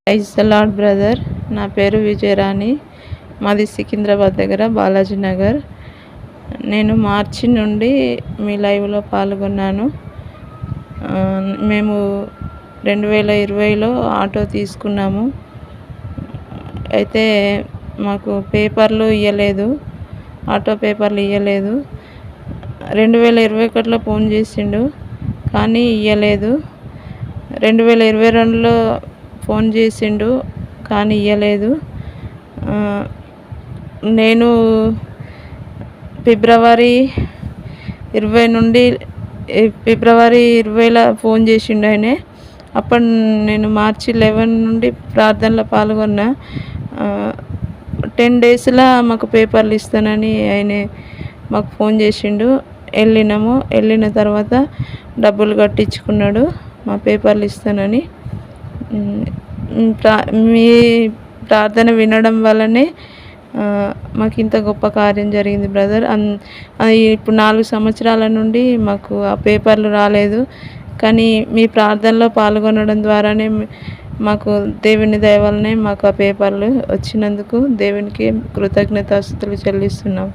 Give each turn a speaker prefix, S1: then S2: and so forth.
S1: Praise the lord brother. నా పేరు విజయరాణి. మాది సికింద్రాబాద్ దగ్గర బాలాజీ నగర్. నేను మార్చి నుండి మీ లైవ్లో పాల్గొన్నాను. మేము 2020లో ఆటో తీసుకున్నాము. అయితే మాకు పేపర్లు ఇవ్వలేదు, ఆటో పేపర్లు ఇవ్వలేదు. 2021లో ఫోన్ చేసిండు కానీ ఇవ్వలేదు. 2022లో ఫోన్ చేసిండు కానీ ఇవ్వలేదు. నేను ఫిబ్రవరి 20లో ఫోన్ చేసిండు ఆయనే. అప్పుడు నేను మార్చి 11 నుండి ప్రార్థనలో పాల్గొన్నా. 10 డేస్లో మాకు పేపర్లు ఇస్తానని ఆయనే మాకు ఫోన్ చేసిండు. వెళ్ళిన తర్వాత డబ్బులు కట్టించుకున్నాడు మా పేపర్లు ఇస్తానని. మీ ప్రార్థన వినడం వల్లనే మాకు ఇంత గొప్ప కార్యం జరిగింది బ్రదర్. ఇప్పుడు 4 సంవత్సరాల నుండి మాకు ఆ పేపర్లు రాలేదు. కానీ మీ ప్రార్థనలో పాల్గొనడం ద్వారానే మాకు దేవుని దయ వల్లనే మాకు ఆ పేపర్లు వచ్చినందుకు దేవునికి కృతజ్ఞతాస్తుతులు చెల్లిస్తున్నాం.